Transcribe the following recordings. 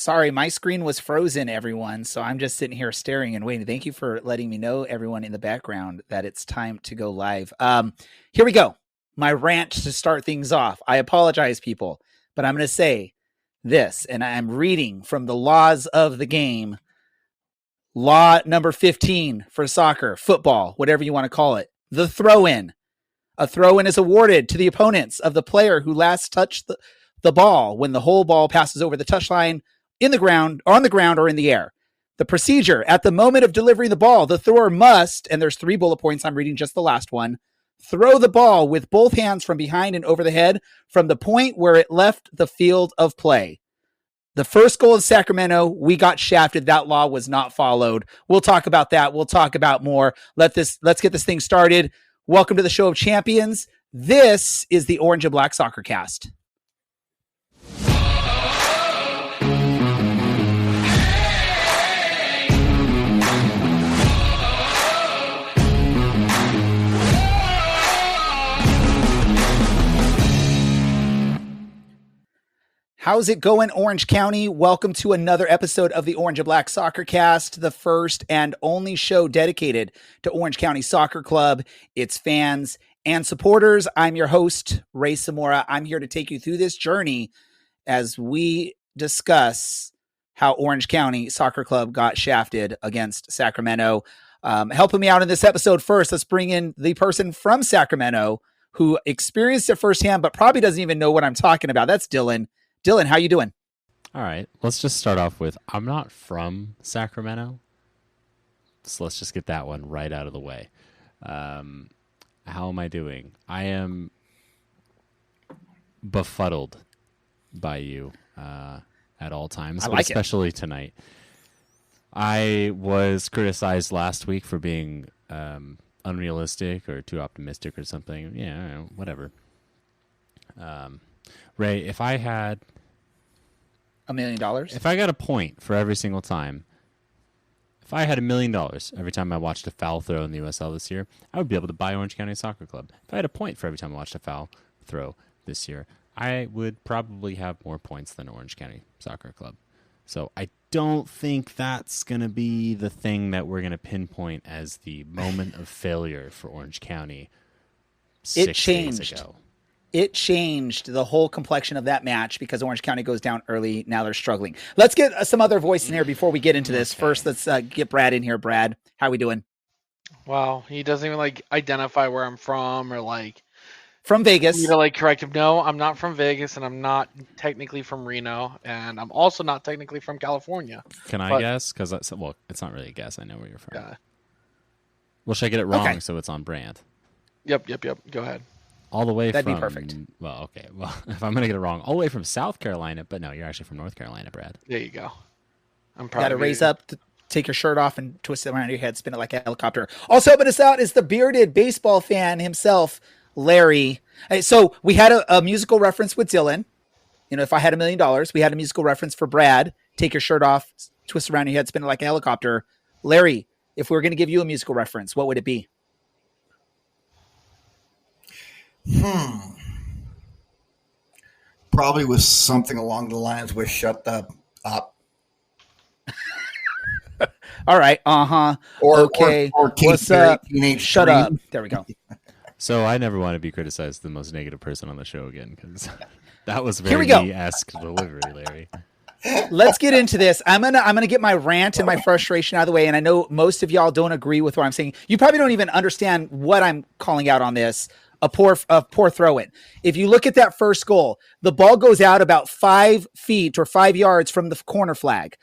Sorry, my screen was frozen, everyone. So I'm just sitting here staring and waiting. Thank you for letting me know, everyone in the background, that it's time to go live. Here we go. My rant to start things off. I apologize, people, but I'm going to say this, and I'm reading from the laws of the game. Law number 15 for soccer, football, whatever you want to call it. The throw-in. A throw-in is awarded to the opponents of the player who last touched the ball when the whole ball passes over the touchline, in the ground, on the ground, or in the air. The procedure: at the moment of delivering the ball, the thrower must, and there's 3 bullet points, I'm reading just the last one, throw the ball with both hands from behind and over the head from the point where it left the field of play. The first goal of Sacramento, we got shafted. That law was not followed. We'll talk about that. We'll talk about more. Let's get this thing started. Welcome to the Show of Champions. This is the Orange and Black Soccer Cast. How's it going, Orange County? Welcome to another episode of the Orange and Black Soccer Cast, the first and only show dedicated to Orange County Soccer Club, its fans, and supporters. I'm your host, Ray Zamora. I'm here to take you through this journey as we discuss how Orange County Soccer Club got shafted against Sacramento. Helping me out in this episode first, let's bring in the person from Sacramento who experienced it firsthand, but probably doesn't even know what I'm talking about. That's Dylan. Dylan, how you doing? All right, let's just start off with, I'm not from Sacramento, so let's just get that one right out of the way. How am I doing? I am befuddled by you at all times, but especially tonight. I was criticized last week for being unrealistic or too optimistic or something. Yeah, I don't know, whatever. Ray, if I had $1 million, if I got a point for every single time, if I had $1 million every time I watched a foul throw in the USL this year, I would be able to buy Orange County Soccer Club. If I had a point for every time I watched a foul throw this year, I would probably have more points than Orange County Soccer Club. So I don't think that's going to be the thing that we're going to pinpoint as the moment of failure for Orange County 6 days ago. It changed the whole complexion of that match because Orange County goes down early. Now they're struggling. Let's get some other voice in here before we get into this. Okay. First, let's get Brad in here. Brad, how we doing? Wow, he doesn't even identify where I'm from or from Vegas. You need to correct him. No, I'm not from Vegas, and I'm not technically from Reno, and I'm also not technically from California. Can I guess? Because it's not really a guess. I know where you're from. Yeah. Well, should I get it wrong so it's on brand? Yep. Go ahead. All the way That'd from... be perfect. Well, okay. Well, if I'm going to get it wrong, all the way from South Carolina, but no, you're actually from North Carolina, Brad. There you go. I'm probably... Got to raise up, take your shirt off and twist it around your head, spin it like a helicopter. Also helping us out is the bearded baseball fan himself, Larry. Hey, so we had a musical reference with Dylan. You know, if I had $1 million, we had a musical reference for Brad. Take your shirt off, twist around your head, spin it like a helicopter. Larry, if we were going to give you a musical reference, what would it be? Probably was something along the lines with "Shut up." All right. Okay. Or what's up? Shut up. There we go. So I never want to be criticized the most negative person on the show again because that was very me-esque delivery, Larry. Let's get into this. I'm gonna get my rant and my frustration out of the way, and I know most of y'all don't agree with what I'm saying. You probably don't even understand what I'm calling out on this. A poor throw-in. If you look at that first goal, the ball goes out about 5 feet or 5 yards from the corner flag.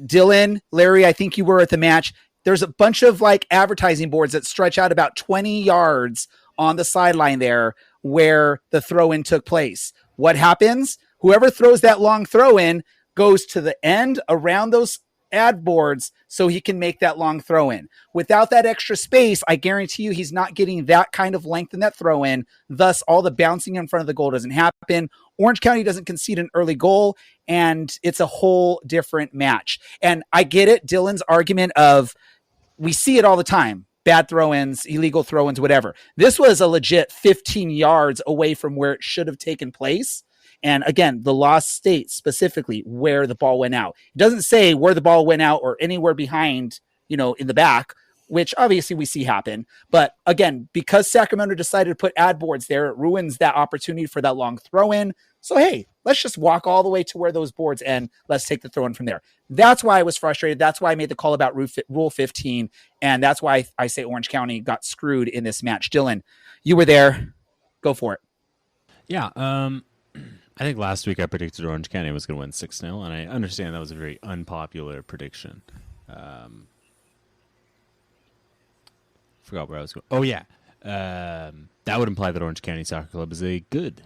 Dylan, Larry, I think you were at the match. There's a bunch of advertising boards that stretch out about 20 yards on the sideline there where the throw-in took place. What happens? Whoever throws that long throw-in goes to the end around those ad boards so he can make that long throw in. Without that extra space, I guarantee you he's not getting that kind of length in that throw in. Thus, all the bouncing in front of the goal doesn't happen. Orange County doesn't concede an early goal, and it's a whole different match. And I get it, Dylan's argument of we see it all the time. Bad throw-ins, illegal throw-ins, whatever. This was a legit 15 yards away from where it should have taken place. And again, the law states specifically where the ball went out. It doesn't say where the ball went out or anywhere behind, in the back, which obviously we see happen. But again, because Sacramento decided to put ad boards there, it ruins that opportunity for that long throw in. So, hey, let's just walk all the way to where those boards end. Let's take the throw in from there. That's why I was frustrated. That's why I made the call about Rule 15. And that's why I say Orange County got screwed in this match. Dylan, you were there. Go for it. Yeah. I think last week I predicted Orange County was going to win 6-0, and I understand that was a very unpopular prediction. Forgot where I was going. Oh, yeah. That would imply that Orange County Soccer Club is a good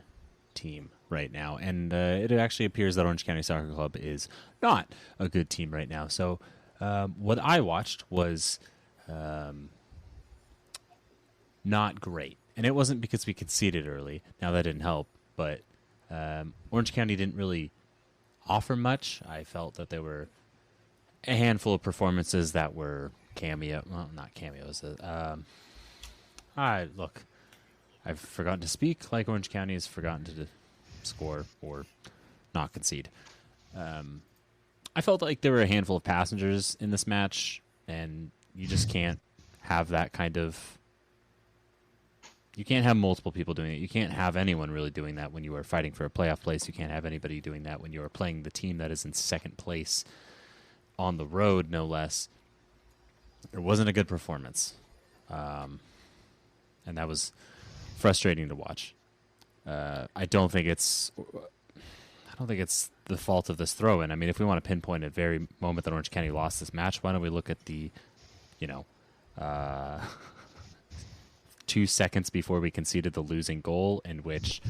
team right now. And it actually appears that Orange County Soccer Club is not a good team right now. So what I watched was not great. And it wasn't because we conceded early. Now, that didn't help. But Orange County didn't really offer much. I felt that there were a handful of performances that were not cameos. Look, I've forgotten to speak like Orange County has forgotten to score or not concede. I felt like there were a handful of passengers in this match, and you just can't have that kind of... You can't have multiple people doing it. You can't have anyone really doing that when you are fighting for a playoff place. You can't have anybody doing that when you are playing the team that is in second place on the road, no less. It wasn't a good performance. And that was frustrating to watch. I don't think it's the fault of this throw-in. I mean, if we want to pinpoint a very moment that Orange County lost this match, why don't we look at the, 2 seconds before we conceded the losing goal, in which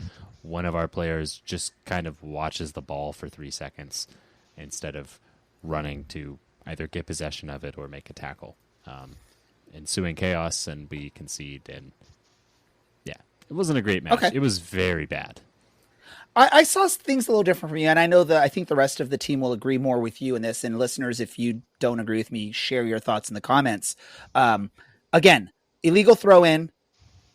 one of our players just kind of watches the ball for 3 seconds instead of running to either get possession of it or make a tackle. Ensuing chaos, and we concede, and yeah, it wasn't a great match. Okay. It was very bad. I saw things a little different from you, and I think the rest of the team will agree more with you in this. And listeners, if you don't agree with me, share your thoughts in the comments. Again, illegal throw-in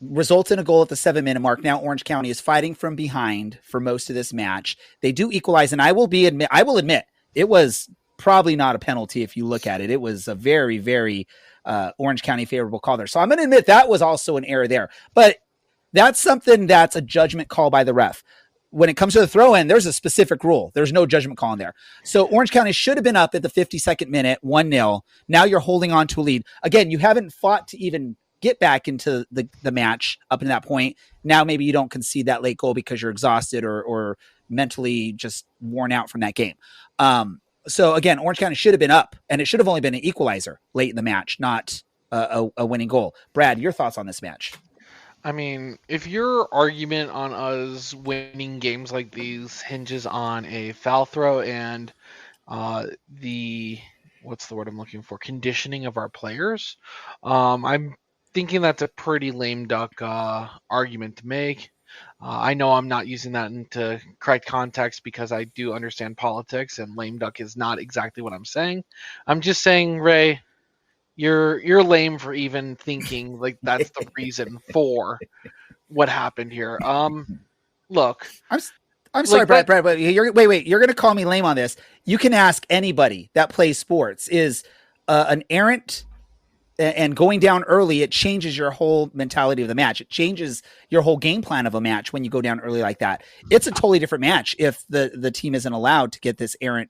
results in a goal at the 7-minute mark. Now Orange County is fighting from behind for most of this match. They do equalize, and I will admit it was probably not a penalty if you look at it. It was a very, very Orange County favorable call there. So I'm going to admit that was also an error there. But that's something that's a judgment call by the ref. When it comes to the throw-in, there's a specific rule. There's no judgment call in there. So Orange County should have been up at the 52nd minute, 1-0. Now you're holding on to a lead. Again, you haven't fought to even get back into the match up to that point. Now maybe you don't concede that late goal because you're exhausted or mentally just worn out from that game. So again, Orange County should have been up, and it should have only been an equalizer late in the match, not a winning goal. Brad, your thoughts on this match? I mean, if your argument on us winning games like these hinges on a foul throw and what's the word I'm looking for? Conditioning of our players, I'm thinking that's a pretty lame duck argument to make. I know I'm not using that into correct context because I do understand politics, and lame duck is not exactly what I'm saying. I'm just saying, Ray, you're lame for even thinking like that's the reason for what happened here. Look, I'm sorry, Brad, but you're going to call me lame on this. You can ask anybody that plays sports. Is an errant and going down early, it changes your whole mentality of the match. It changes your whole game plan of a match when you go down early like that. It's a totally different match if the team isn't allowed to get this errant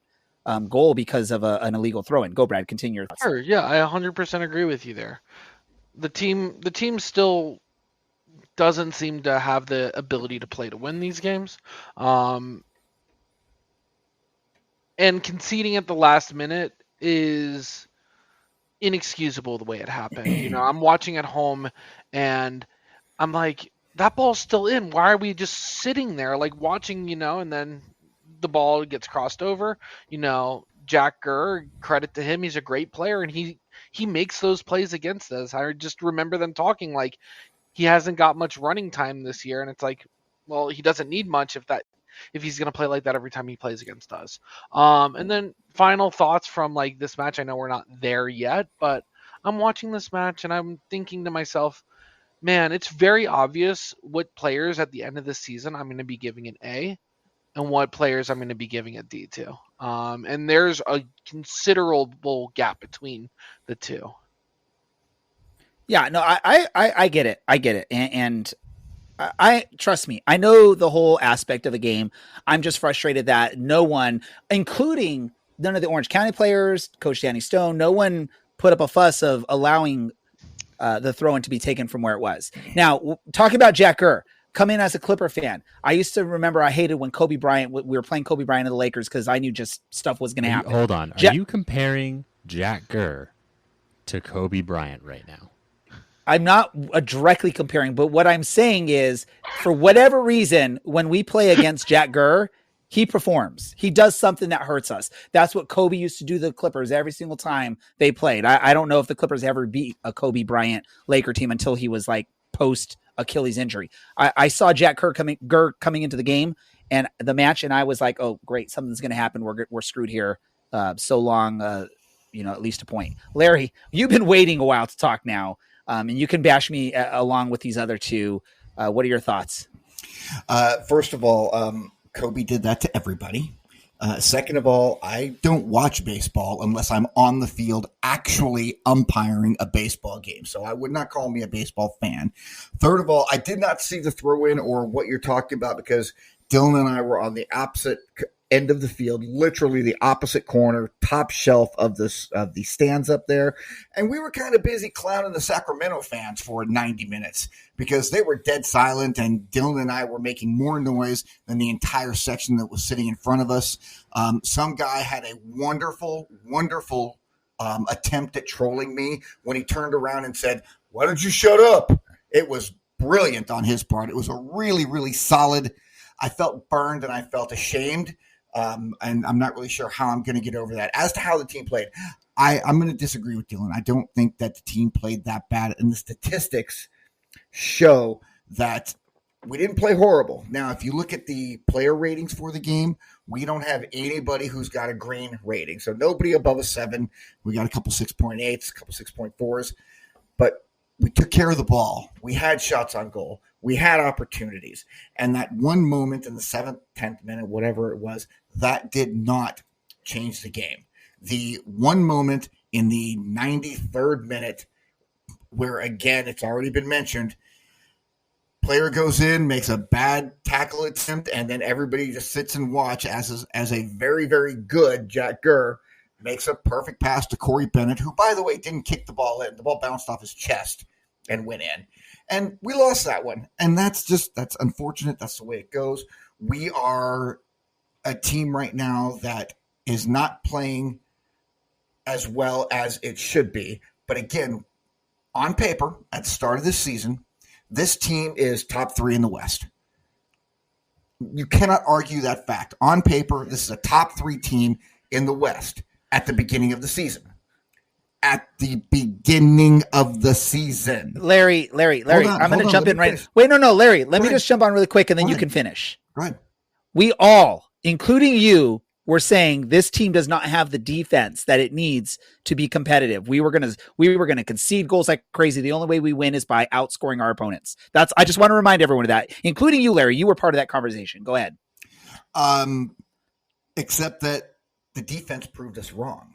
goal because of an illegal throw-in. Go, Brad, continue your thoughts. Sure, yeah, I 100% agree with you there. The team still doesn't seem to have the ability to play to win these games. And conceding at the last minute is inexcusable the way it happened. I'm watching at home and I'm like, that ball's still in. Why are we just sitting there like watching, and then the ball gets crossed over. Jack Gurr, credit to him, he's a great player, and he makes those plays against us. I just remember them talking like he hasn't got much running time this year, and it's like, well, he doesn't need much if he's going to play like that every time he plays against us. And then final thoughts from like this match. I know we're not there yet, but I'm watching this match and I'm thinking to myself, man, it's very obvious what players at the end of the season I'm going to be giving an A and what players I'm going to be giving a D to. And there's a considerable gap between the two. Yeah, no, I get it. I get it. And I trust me, I know the whole aspect of the game. I'm just frustrated that no one, including none of the Orange County players, Coach Danny Stone, no one put up a fuss of allowing the throw-in to be taken from where it was. Now, talking about Jack Gurr, come in as a Clipper fan. I used to remember I hated when Kobe Bryant, we were playing Kobe Bryant of the Lakers because I knew just stuff was going to happen. Hold on. Are you comparing Jack Gurr to Kobe Bryant right now? I'm not directly comparing, but what I'm saying is, for whatever reason, when we play against Jack Gurr, he performs. He does something that hurts us. That's what Kobe used to do to the Clippers every single time they played. I don't know if the Clippers ever beat a Kobe Bryant Laker team until he was like post Achilles injury. I saw Jack Gurr coming into the game and the match, and I was like, oh, great, something's going to happen. We're screwed here. So long, at least a point. Larry, you've been waiting a while to talk now. And you can bash me along with these other two. What are your thoughts? First of all, Kobe did that to everybody. Second of all, I don't watch baseball unless I'm on the field actually umpiring a baseball game. So I would not call me a baseball fan. Third of all, I did not see the throw-in or what you're talking about because Dylan and I were on the opposite end of the field, literally the opposite corner, top shelf of the stands up there. And we were kind of busy clowning the Sacramento fans for 90 minutes because they were dead silent and Dylan and I were making more noise than the entire section that was sitting in front of us. Some guy had a wonderful attempt at trolling me when he turned around and said, "Why don't you shut up?" It was brilliant on his part. It was a really, really solid. I felt burned and I felt ashamed. And I'm not really sure how I'm going to get over that. As to how the team played, I'm going to disagree with Dylan. I don't think that the team played that bad, and the statistics show that we didn't play horrible. Now, if you look at the player ratings for the game, we don't have anybody who's got a green rating. So nobody above a 7. We got a couple 6.8s, a couple 6.4s. But we took care of the ball. We had shots on goal. We had opportunities. And that one moment in the 7th, 10th minute, whatever it was, that did not change the game. The one moment in the 93rd minute where, again, it's already been mentioned, player goes in, makes a bad tackle attempt, and then everybody just sits and watch as a very, very good Jack Gurr makes a perfect pass to Corey Bennett, who, by the way, didn't kick the ball in. The ball bounced off his chest and went in. And we lost that one. And that's unfortunate. That's the way it goes. We are a team right now that is not playing as well as it should be. But again, on paper, at the start of this season, this team is top 3 in the West. You cannot argue that fact. On paper, this is a top 3 team in the West at the beginning of the season. At the beginning of the season. Larry, I'm going to jump in right. Finish. Wait, no, Larry, let me just jump on really quick and then you can finish. Go ahead. We all, including you, were saying this team does not have the defense that it needs to be competitive. We were going to concede goals like crazy. The only way we win is by outscoring our opponents. I just want to remind everyone of that, including you, Larry. You were part of that conversation. Go ahead. Except that the defense proved us wrong.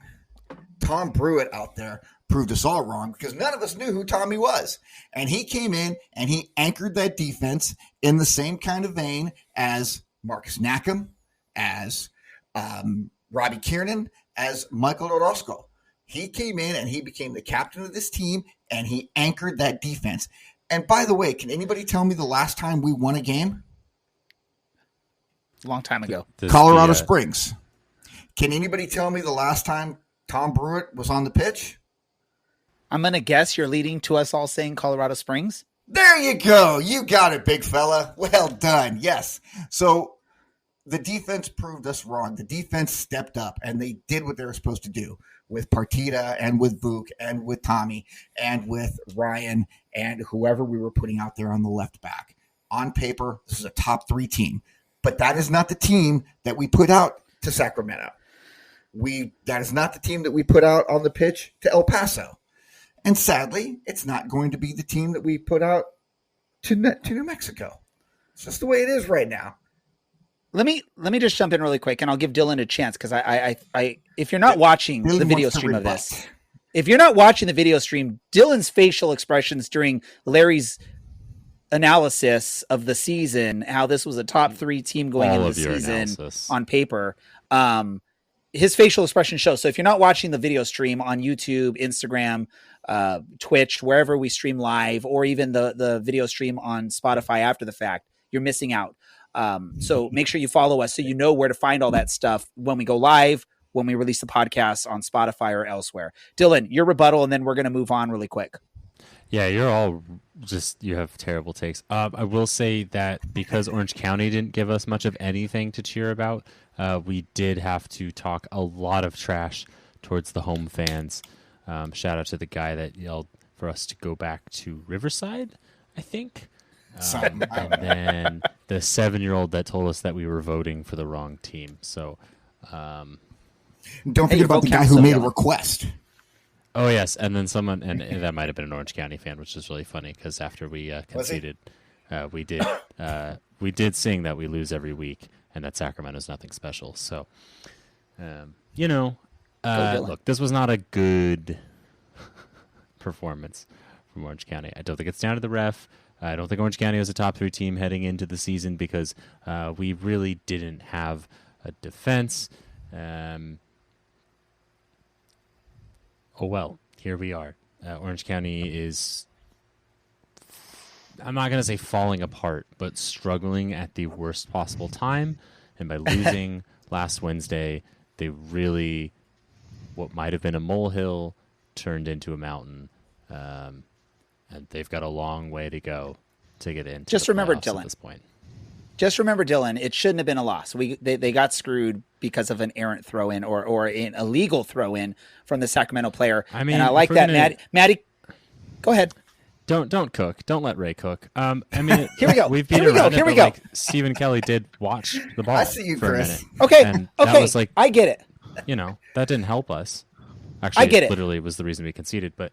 Tom Brewitt out there proved us all wrong because none of us knew who Tommy was. And he came in and he anchored that defense in the same kind of vein as Marcus Knackham, as Robbie Kiernan, as Michael Orozco. He came in and he became the captain of this team and he anchored that defense. And by the way, can anybody tell me the last time we won a game? A long time ago. Colorado Springs. Can anybody tell me the last time Tom Brewitt was on the pitch? I'm going to guess you're leading to us all saying Colorado Springs. There you go. You got it, big fella. Well done. Yes. So the defense proved us wrong. The defense stepped up and they did what they were supposed to do with Partita and with Vuk and with Tommy and with Ryan and whoever we were putting out there on the left back. On paper, this is a top 3 team, but that is not the team that we put out to Sacramento. That is not the team that we put out on the pitch to El Paso. And sadly, it's not going to be the team that we put out to New Mexico. It's just the way it is right now. let me just jump in really quick, and I'll give Dylan a chance because I if you're not watching the video stream of this, if you're not watching the video stream, Dylan's facial expressions during Larry's analysis of the season, how this was a top 3 team going into the season on paper, his facial expression shows. So if you're not watching the video stream on YouTube, Instagram, Twitch, wherever we stream live, or even the video stream on Spotify after the fact, you're missing out. So make sure you follow us so you know where to find all that stuff when we go live, when we release the podcast on Spotify or elsewhere. Dylan, your rebuttal, and then we're going to move on really quick. Yeah, you're all you have terrible takes. I will say that because Orange County didn't give us much of anything to cheer about, we did have to talk a lot of trash towards the home fans. Shout out to the guy that yelled for us to go back to Riverside, I think. And then the 7-year-old that told us that we were voting for the wrong team. So, don't forget about the guy who made a request. Oh yes, and then someone, and that might have been an Orange County fan, which is really funny because after we conceded, we did sing that we lose every week and that Sacramento's nothing special. So, look, this was not a good performance from Orange County. I don't think it's down to the ref. I don't think Orange County was a top 3 team heading into the season because we really didn't have a defense. Oh, well, here we are. Orange County is, I'm not going to say falling apart, but struggling at the worst possible time. And by losing last Wednesday, they really, what might have been a molehill turned into a mountain. And they've got a long way to go to get into Just the remember, playoffs Dylan. At this point. Just remember, Dylan, it shouldn't have been a loss. They got screwed because of an errant throw-in or an illegal throw-in from the Sacramento player. I mean, and I like that, Maddie. Go ahead. Don't cook. Don't let Ray cook. I mean, here we go. We've beat around it, but like Stephen Kelly did watch the ball. I see you, for Chris. a minute. Okay. And okay. That was like, I get it. That didn't help us. Actually, I get it. Literally was the reason we conceded. But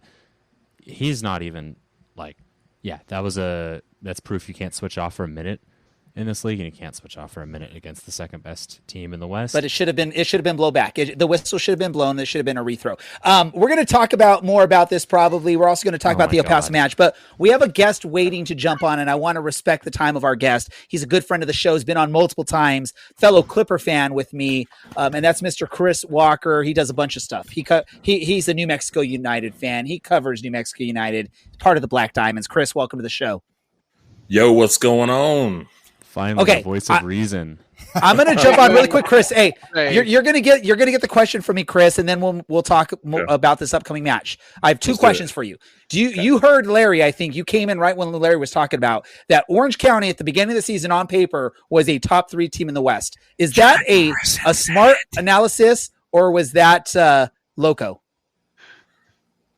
he's not even like, that's proof you can't switch off for a minute in this league, and you can't switch off for a minute against the second best team in the West. But it should have been blowback. The whistle should have been blown. There should have been a rethrow. We're going to talk more about this probably. We're also going to talk about the El Paso match, but we have a guest waiting to jump on, and I want to respect the time of our guest. He's a good friend of the show. He's been on multiple times, fellow Clipper fan with me, and that's Mr. Chris Walker. He does a bunch of stuff. He's a New Mexico United fan. He covers New Mexico United, part of the Black Diamonds. Chris, welcome to the show. Yo, what's going on? Finally, the voice of reason. I'm going to jump on really quick, Chris. Hey, you're going to get the question from me, Chris, and then we'll talk about this upcoming match. I have 2 questions for you. You heard Larry? I think you came in right when Larry was talking about that Orange County at the beginning of the season on paper was a top 3 team in the West. Is that a smart analysis, or was that loco?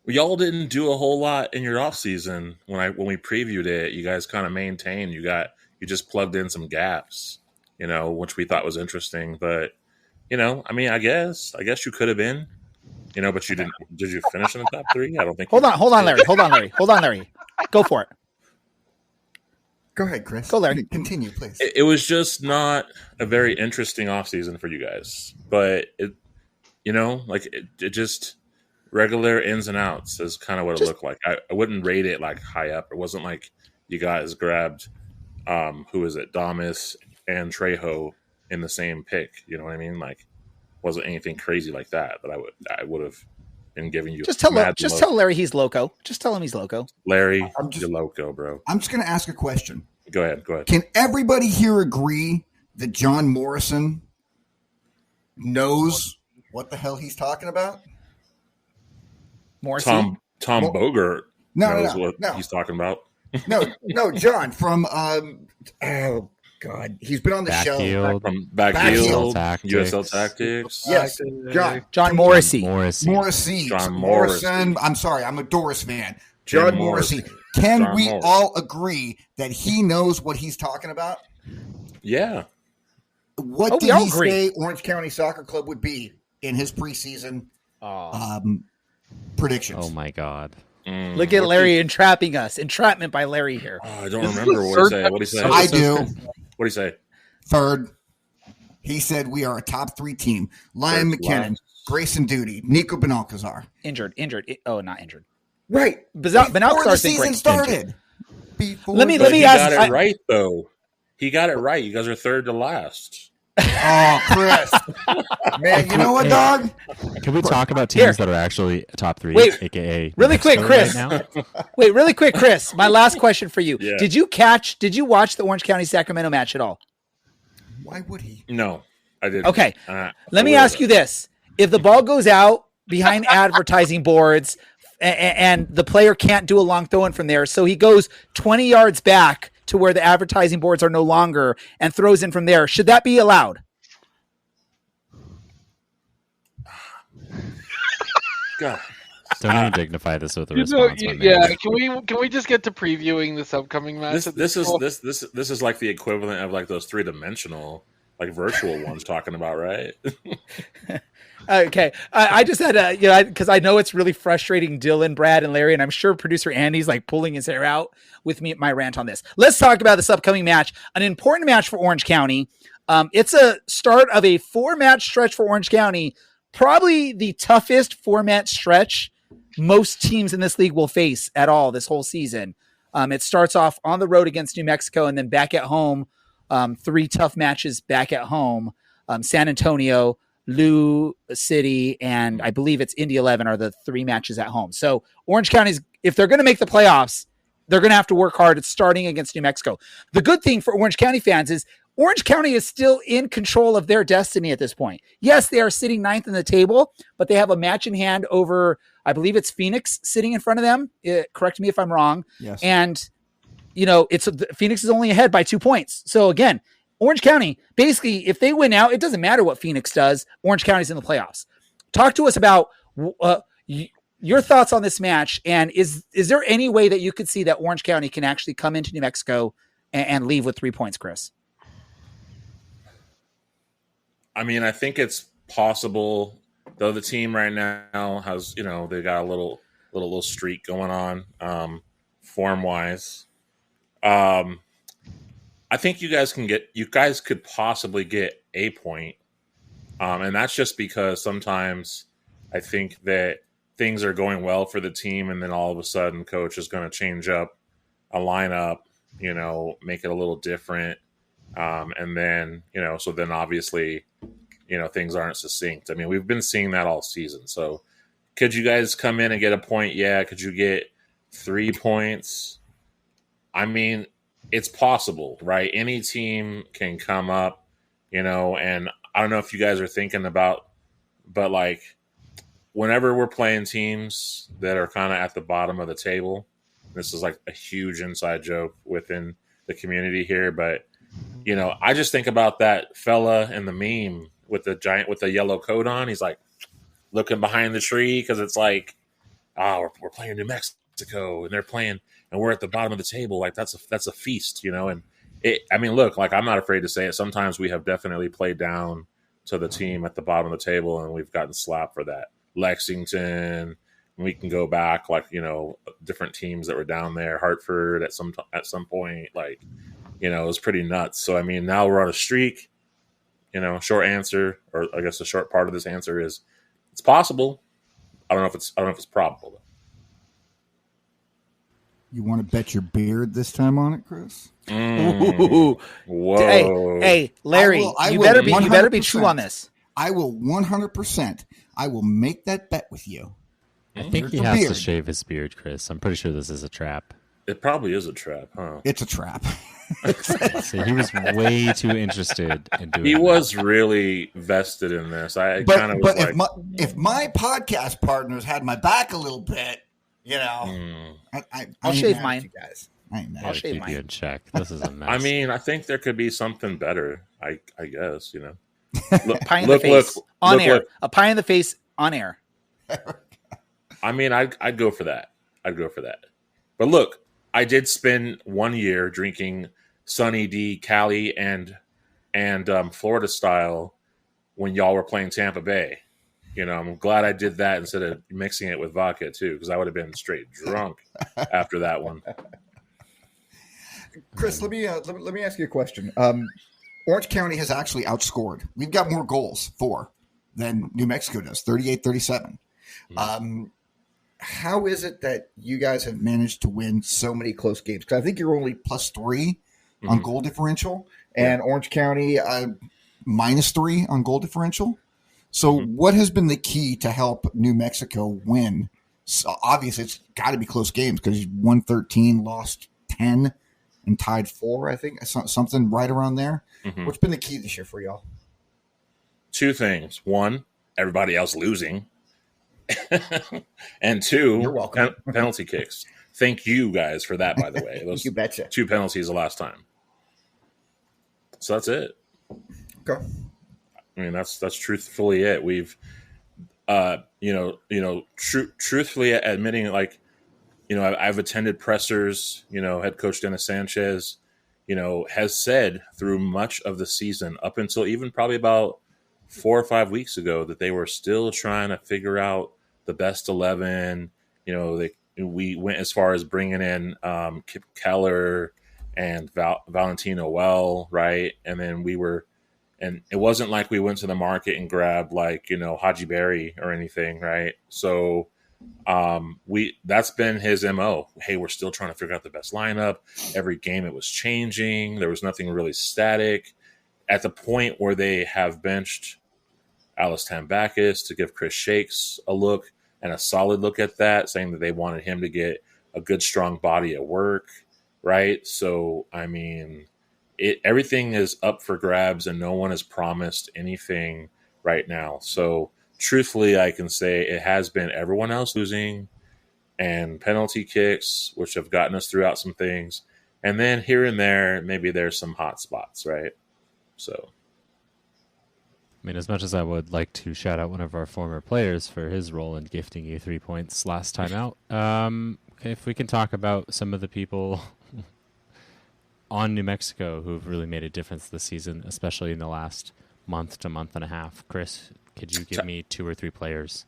Y'all didn't do a whole lot in your offseason when we previewed it. You guys kind of maintained. You just plugged in some gaps, which we thought was interesting. But, I guess you could have been, but you didn't. Did you finish in the top 3? I don't think. Hold on, Larry. Go for it. Go ahead, Chris. Go, Larry. Continue, please. It was just not a very interesting offseason for you guys. But, it just regular ins and outs is kind of what it looked like. I wouldn't rate it like high up. It wasn't like you guys grabbed who is it, Damas and Trejo in the same pick. You know what I mean? Like, wasn't anything crazy like that I would have been giving you. Tell Larry he's loco. Just tell him he's loco. Larry, you're loco, bro. I'm just going to ask a question. Go ahead. Can everybody here agree that John Morrison knows what the hell he's talking about? Morrison? Tom Bogert knows what no. he's talking about. No, John from oh God, he's been on the show. From Backfield, Tactics. USL Tactics. Yes, John Morrissey. John Morrison. I'm sorry, I'm a Doris fan. John Morrissey. Can we all agree that he knows what he's talking about? Yeah. What did he say Orange County Soccer Club would be in his preseason predictions? Oh my God. Look at Larry entrapping us. Entrapment by Larry here. I don't remember what he said. I do. What did he say? Third. He said we are a top 3 team. Lion McKinnon, Grayson Duty, Nico Benalcazar. Injured. Not injured. Right. Before the season started. Let me He ask. got it right, though. He got it right. You guys are third to last. Oh, Chris. Man, you know what, dog? Can we talk about teams that are actually top 3, a.k.a. Really quick, Chris. Right now? Wait, really quick, Chris. My last question for you. Yeah. Did you watch the Orange County Sacramento match at all? Why would he? No, I didn't. Okay. Let me ask you this. If the ball goes out behind advertising boards and the player can't do a long throw in from there, so he goes 20 yards back to where the advertising boards are no longer and throws in from there, should that be allowed? God. Don't even dignify this with a response. Can we just get to previewing this upcoming match? This is like the equivalent of like those 3-dimensional, like virtual ones talking about, right? Okay. I just had because I know it's really frustrating Dylan, Brad, and Larry, and I'm sure producer Andy's like pulling his hair out with me at my rant on this. Let's talk about this upcoming match, an important match for Orange County. It's a start of a 4-match stretch for Orange County, probably the toughest 4-match stretch most teams in this league will face at all this whole season. It starts off on the road against New Mexico and then back at home. 3 tough matches back at home. San Antonio, Lou City, and I believe it's Indy 11 are the 3 matches at home. So Orange County's, if they're going to make the playoffs, they're going to have to work hard at starting against New Mexico. The good thing for Orange County fans is Orange County is still in control of their destiny at this point. Yes, they are sitting 9th in the table, but they have a match in hand over, I believe it's Phoenix sitting in front of them. Correct me if I'm wrong. Yes. And, Phoenix is only ahead by 2 points. So again, Orange County, basically, if they win out, it doesn't matter what Phoenix does. Orange County's in the playoffs. Talk to us about your thoughts on this match, and is there any way that you could see that Orange County can actually come into New Mexico and leave with 3 points, Chris? I mean, I think it's possible, though the team right now has, they got a little streak going on, form-wise. I think you guys could possibly get a point. And that's just because sometimes I think that things are going well for the team, and then all of a sudden coach is going to change up a lineup, make it a little different. And then, so then obviously, things aren't succinct. I mean, we've been seeing that all season. So could you guys come in and get a point? Yeah. Could you get 3 points? I mean, it's possible, right? Any team can come up, and I don't know if you guys are thinking about, but like whenever we're playing teams that are kind of at the bottom of the table, this is like a huge inside joke within the community here, but I just think about that fella in the meme with the yellow coat on. He's like looking behind the tree because it's like, we're playing New Mexico and they're playing and we're at the bottom of the table. Like that's a feast, and look, like I'm not afraid to say it. Sometimes we have definitely played down to the team at the bottom of the table and we've gotten slapped for that. Lexington, we can go back like, different teams that were down there, Hartford at some point, like, it was pretty nuts. So, I mean, now we're on a streak, short answer, or I guess the short part of this answer is it's possible. I don't know if it's probable. You want to bet your beard this time on it, Chris? Ooh. Whoa. Hey, Larry, you better be true on this. I will 100%. I will make that bet with you. I think he has to shave his beard, Chris. I'm pretty sure this is a trap. It probably is a trap, huh? It's a trap. So he was way too interested in doing. He was really vested in this. If my podcast partners had my back a little bit, I'll shave mine. You guys. I'll shave keep mine. you in check. This is a mess. I mean, I think there could be something better. I guess, Pie in the face on air. A pie in the face on air. I mean, I'd go for that. But look, I did spend 1 year drinking Sunny D, Cali, and Florida style when y'all were playing Tampa Bay. I'm glad I did that instead of mixing it with vodka too, because I would have been straight drunk after that one. Chris, let me ask you a question. Orange County has actually outscored. We've got more goals than New Mexico does, 38-37. How is it that you guys have managed to win so many close games? Because I think you're only +3 on goal differential, and Orange County -3 on goal differential. So what has been the key to help New Mexico win? So obviously, it's got to be close games because you won 13, lost 10, and tied 4, I think. Something right around there. What's been the key this year for y'all? 2 things. 1, everybody else losing. And 2, You're welcome. Penalty kicks. Thank you guys for that, by the way. Those You betcha. 2 penalties the last time. So that's it. Okay. I mean, that's truthfully it. We've, truthfully admitting, like, I've attended pressers. Head coach Dennis Sanchez, has said through much of the season, up until even probably about 4 or 5 weeks ago, that they were still trying to figure out the best 11. We went as far as bringing in Kip Keller and Valentino Well, right? And then and it wasn't like we went to the market and grabbed Haji Berry or anything, right? So that's been his MO. Hey, we're still trying to figure out the best lineup. Every game it was changing. There was nothing really static. At the point where they have benched Alice Tambakis to give Chris Shakes a look and a solid look at that, saying that they wanted him to get a good, strong body at work, right? So, I mean, everything is up for grabs and no one has promised anything right now. So, truthfully, I can say it has been everyone else losing and penalty kicks, which have gotten us throughout some things. And then here and there, maybe there's some hot spots, right? So, I mean, as much as I would like to shout out one of our former players for his role in gifting you 3 points last time out, if we can talk about some of the people on New Mexico who've really made a difference this season, especially in the last month to month and a half. Chris, could you give me 2 or 3 players?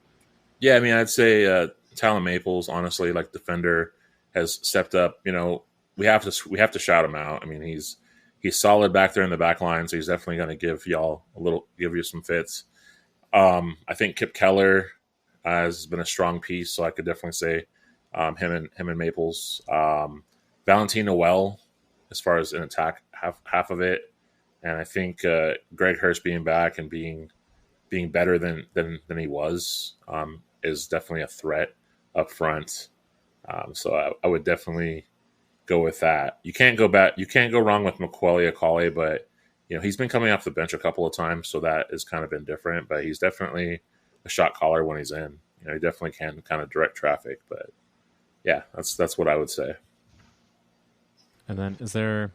Yeah, I mean, I'd say Talon Maples, honestly, like defender, has stepped up. We have to shout him out. I mean, he's solid back there in the back line, so he's definitely going to give you some fits. I think Kip Keller has been a strong piece, so I could definitely say him and Maples. Valentino Well, as far as an attack, half of it, and I think Greg Hurst being back and being better than he was is definitely a threat up front. So I would definitely go with that. You can't go wrong with McQuelly Akale, but he's been coming off the bench a couple of times, so that has kind of been different. But he's definitely a shot caller when he's in. He definitely can kind of direct traffic. But yeah, that's what I would say. And then is there,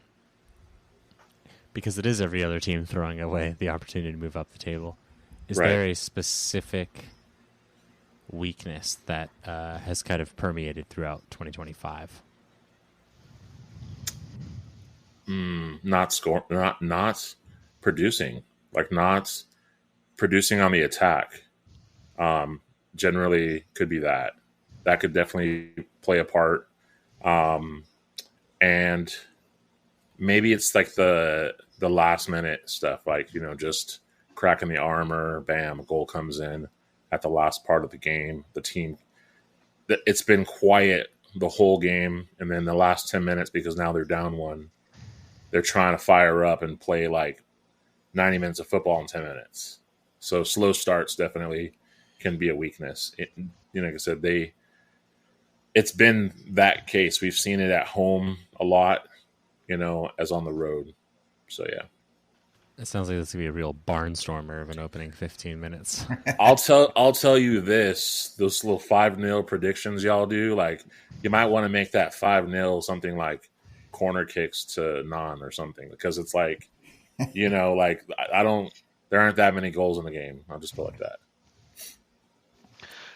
because it is every other team throwing away the opportunity to move up the table, is there a specific weakness that has kind of permeated throughout 2025? Not producing, not producing on the attack. Generally could be that could definitely play a part. And maybe it's like the last minute stuff, just cracking the armor, bam, a goal comes in at the last part of the game. The team, it's been quiet the whole game, and then the last 10 minutes, because now they're down 1, they're trying to fire up and play 90 minutes of football in 10 minutes. So slow starts definitely can be a weakness. Like I said, it's been that case. We've seen it at home a lot, as on the road. So yeah. It sounds like this could be a real barnstormer of an opening 15 minutes. I'll tell you this: those little 5-0 predictions y'all do, you might want to make that 5-0 something like corner kicks to none or something, because it's I don't. There aren't that many goals in the game. I'll just put it like that.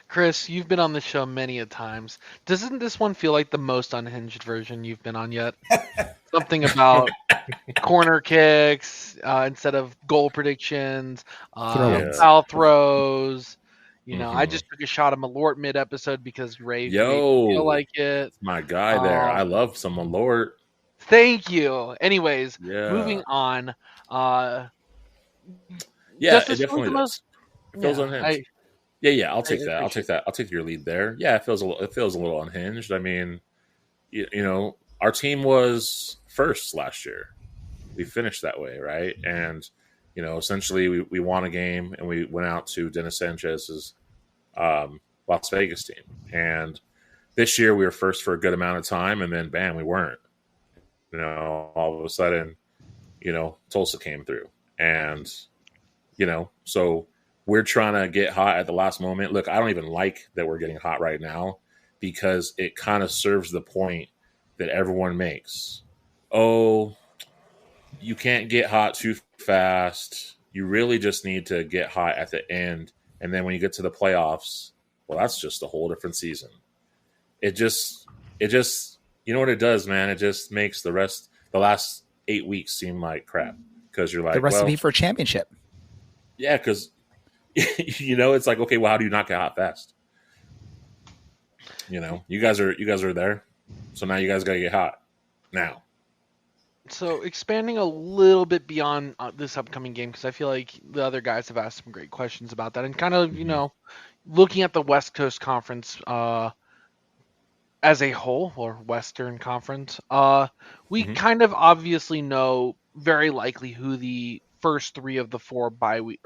Chris, you've been on the show many a times. Doesn't this one feel like the most unhinged version you've been on yet? Something about corner kicks instead of goal predictions, foul throws. I just took a shot of Malort mid-episode because Ray made me feel like it. My guy there. I love some Malort. Thank you. Anyways, Yeah. moving on. Yeah, Does it this feel like definitely the most? does. It feels Yeah, unhinged. Yeah, I'll I take that. I'll take appreciate that. I'll take your lead there. Yeah, it feels a little unhinged. I mean, you know, our team was first last year. We finished that way, right? And you know, essentially, we won a game and we went out to Dennis Sanchez's Las Vegas team. And this year, we were first for a good amount of time, and then bam, we weren't. You know, all of a sudden, you know, Tulsa came through, and you know, so we're trying to get hot at the last moment. Look, I don't even like that we're getting hot right now because it kind of serves the point that everyone makes. Oh, you can't get hot too fast. You really just need to get hot at the end. And then when you get to the playoffs, well, that's just a whole different season. It just, you know what it does, man? It just makes the last 8 weeks seem like crap because you're like, The recipe well, for a championship. yeah, because you know, it's like, okay, well, how do you not get hot fast? You know, you guys are there, so now you guys got to get hot now. So expanding a little bit beyond this upcoming game, because I feel like the other guys have asked some great questions about that, and kind of looking at the West Coast Conference as a whole, or Western Conference, we kind of obviously know very likely who the first 3 of the 4 bye week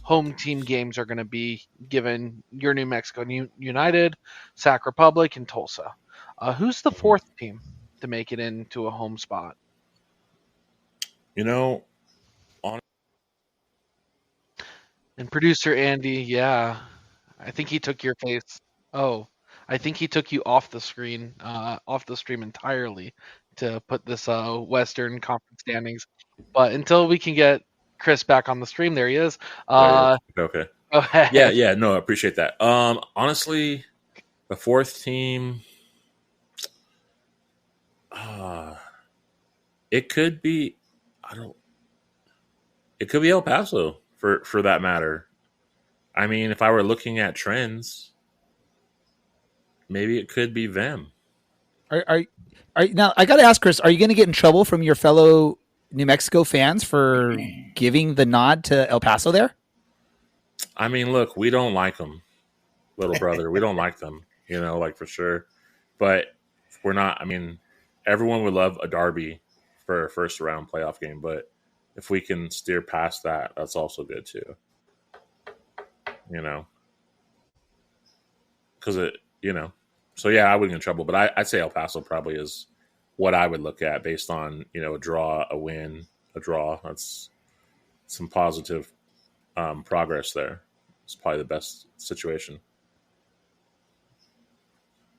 home team games are going to be, given your New Mexico United, Sac Republic, and Tulsa. Who's the 4th team to make it into a home spot? You know, And producer Andy, yeah, I think he took your face. Oh, I think he took you off the screen, off the stream entirely to put this Western Conference standings. But until we can get Chris back on the stream, there he is. okay. Go ahead. Yeah, no, I appreciate that. Honestly, the 4th team, it could be, it could be El Paso for that matter. I mean, if I were looking at trends, maybe it could be them. Are now? I got to ask Chris. Are you going to get in trouble from your fellow New Mexico fans for giving the nod to El Paso there? I mean, look, we don't like them, little brother. We don't like them, you know, like for sure. But we're not. I mean, everyone would love a derby for a first round playoff game, but if we can steer past that, that's also good too. You know, because so yeah, I wouldn't get in trouble, but I'd say El Paso probably is what I would look at based on, you know, a draw, a win, a draw. That's some positive progress there. It's probably the best situation.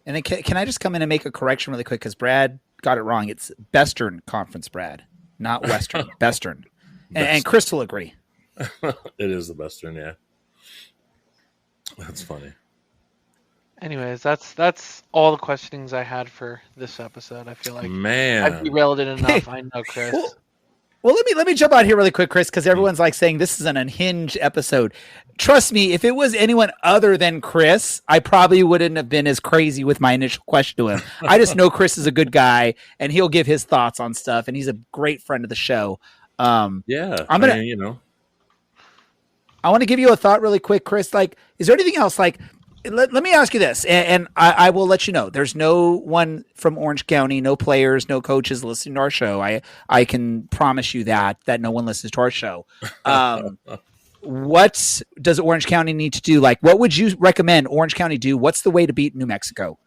And then can I just come in and make a correction really quick, because Brad got it wrong. It's Western Conference, Brad, not Western. Western. And Chris will agree. It is the Western, yeah. That's funny. Anyways, that's all the questionings I had for this episode. I feel like I've derailed it enough. I know, Chris. Well, let me jump out here really quick, Chris, because everyone's like saying this is an unhinged episode. Trust me, if it was anyone other than Chris, I probably wouldn't have been as crazy with my initial question to him. I just know Chris is a good guy, and he'll give his thoughts on stuff, and he's a great friend of the show. I mean, I want to give you a thought really quick, Chris. Like, is there anything else? Like, let me ask you this, and I will let you know. There's no one from Orange County, no players, no coaches listening to our show. I can promise you that no one listens to our show. What does Orange County need to do? Like, what would you recommend Orange County do? What's the way to beat New Mexico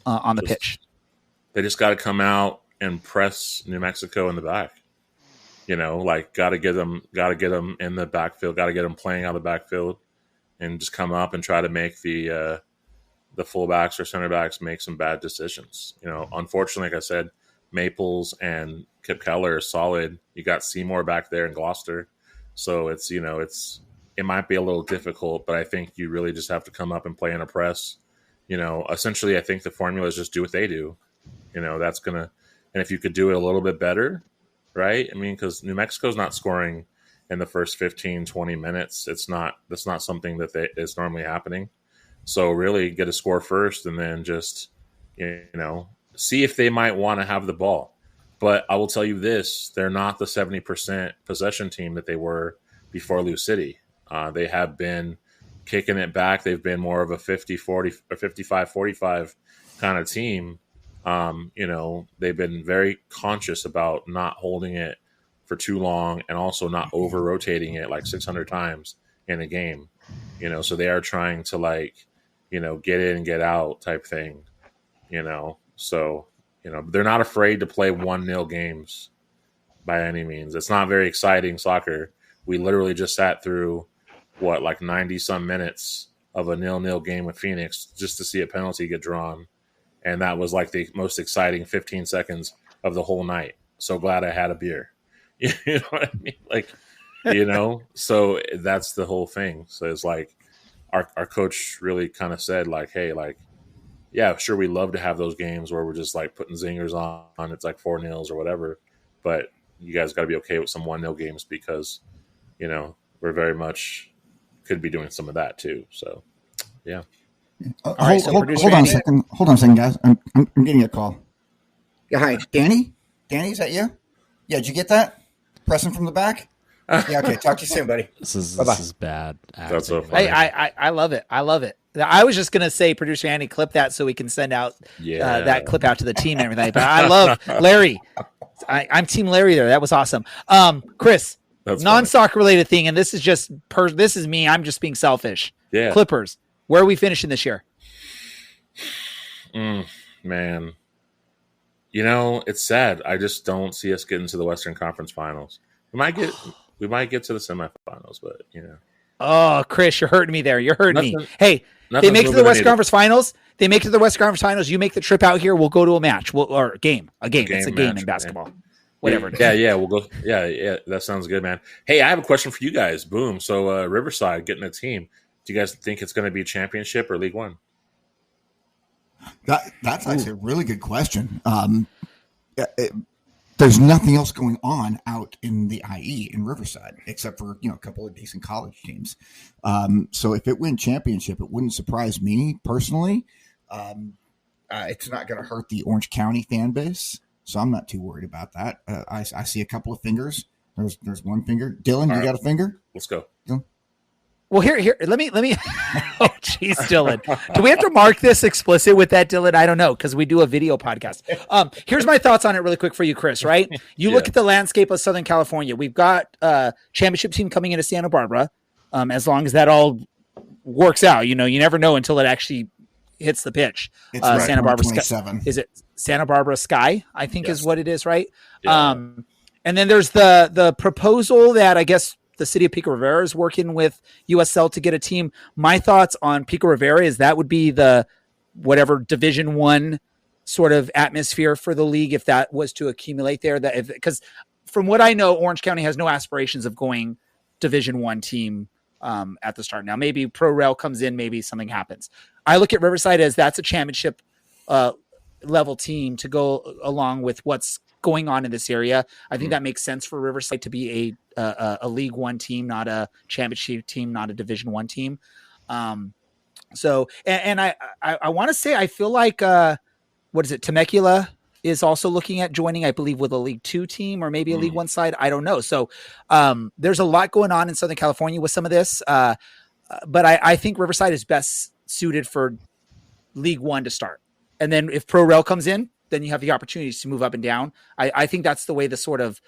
on the pitch? They just got to come out and press New Mexico in the back. You know, like got to get them in the backfield, got to get them playing out of the backfield, and just come up and try to make the fullbacks or center backs make some bad decisions. You know, unfortunately, like I said, Maples and Kip Keller are solid. You got Seymour back there in Gloucester, so it might be a little difficult, but I think you really just have to come up and play in a press. You know, essentially, I think the formula is just do what they do. You know, and if you could do it a little bit better. Right? I mean, because New Mexico's not scoring in the first 15, 20 minutes. That's not something that is normally happening. So really get a score first and then just, you know, see if they might want to have the ball. But I will tell you this, they're not the 70% possession team that they were before Lou City. They have been kicking it back. They've been more of a 50-40 or 55-45 kind of team. They've been very conscious about not holding it for too long and also not over-rotating it like 600 times in a game. So they are trying to get in and get out type thing, So, they're not afraid to play 1-0 games by any means. It's not very exciting soccer. We literally just sat through 90 some minutes of a 0-0 game with Phoenix just to see a penalty get drawn. And that was the most exciting 15 seconds of the whole night. So glad I had a beer. You know what I mean? So that's the whole thing. So it's our coach really kind of said hey, yeah, sure, we love to have those games where we're just putting zingers on. It's 4-0 or whatever. But you guys got to be okay with some 1-0 games because, we're very much could be doing some of that too. So, yeah. Hold on a second. Hold on a second, guys. I'm getting a call. Yeah, hi, Danny. Danny, is that you? Yeah, did you get that? Pressing from the back. Yeah, okay. Talk to you soon, buddy. This is bad. That's so funny. Hey, I love it. I love it. I was just gonna say, producer Andy, clip that so we can send out that clip out to the team and everything. But I love Larry. I'm Team Larry there. That was awesome. Chris, that's non-soccer related thing, and this is just this is me. I'm just being selfish. Yeah. Clippers. Where are we finishing this year? Man, it's sad. I just don't see us getting to the Western Conference Finals. We might get to the semifinals, but Oh, Chris, you're hurting me there. You're hurting me. Hey, they nothing's make it to the moving Western either. Conference Finals. They make it to the Western Conference Finals. You make the trip out here. We'll go to a match. Or a game. It's a game match, in basketball. man. Whatever it is. Yeah, we'll go. Yeah, that sounds good, man. Hey, I have a question for you guys. Boom. So Riverside getting a team. Do you guys think it's going to be championship or League One? That's actually a really good question. There's nothing else going on out in the IE in Riverside except for a couple of decent college teams. So if it wins championship, it wouldn't surprise me personally. It's not going to hurt the Orange County fan base, so I'm not too worried about that. I see a couple of fingers. There's one finger. Dylan, you got a finger? Let's go. Dylan? Well, here. Let me. Oh, jeez, Dylan. Do we have to mark this explicit with that, Dylan? I don't know because we do a video podcast. Here's my thoughts on it, really quick for you, Chris. Right? You look at the landscape of Southern California. We've got a championship team coming into Santa Barbara. As long as that all works out, you never know until it actually hits the pitch. It's right, Santa Barbara Sky. Is it Santa Barbara Sky? I think is what it is, right? Yeah. And then there's the proposal that I guess the city of Pico Rivera is working with USL to get a team. My thoughts on Pico Rivera is that would be the whatever Division I sort of atmosphere for the league if that was to accumulate there. Because from what I know, Orange County has no aspirations of going Division I team at the start. Now, maybe Pro Rel comes in, maybe something happens. I look at Riverside as that's a championship level team to go along with what's going on in this area. I think that makes sense for Riverside to be a League One team, not a championship team, not a Division I team. So I want to say I feel like what is it? Temecula is also looking at joining, I believe, with a League Two team or maybe a League One side. I don't know. So there's a lot going on in Southern California with some of this, but I think Riverside is best suited for League One to start, and then if Pro Rel comes in, then you have the opportunities to move up and down. I think that's the way the sort of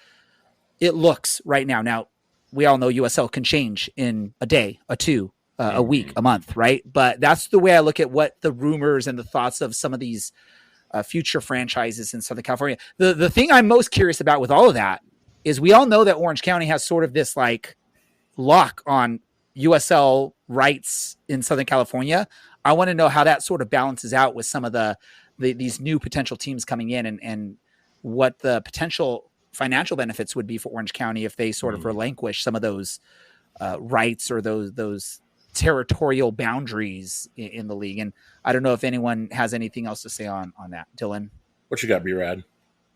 it looks right now. Now, we all know USL can change in a day, a two, a week, a month, right? But that's the way I look at what the rumors and the thoughts of some of these future franchises in Southern California. The thing I'm most curious about with all of that is we all know that Orange County has sort of this like lock on USL rights in Southern California. I want to know how that sort of balances out with some of these new potential teams coming in and what the potential financial benefits would be for Orange County if they sort of relinquish some of those rights or those territorial boundaries in the league. And I don't know if anyone has anything else to say on that. Dylan, what you got, B-Rad?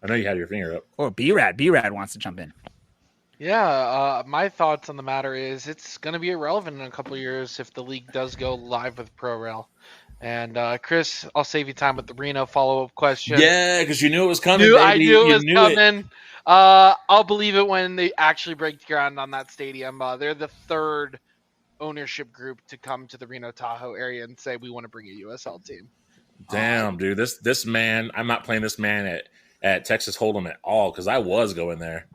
I know you had your finger up. Oh, B-Rad wants to jump in. Yeah, my thoughts on the matter is it's going to be irrelevant in a couple of years if the league does go live with ProRel. And Chris, I'll save you time with the Reno follow-up question. Yeah, because you knew it was coming, I baby. knew it You was knew coming. I'll believe it when they actually break ground on that stadium. They're the third ownership group to come to the Reno Tahoe area and say we want to bring a USL team. Damn, dude, this man, I'm not playing this man at Texas Hold'em at all because I was going there.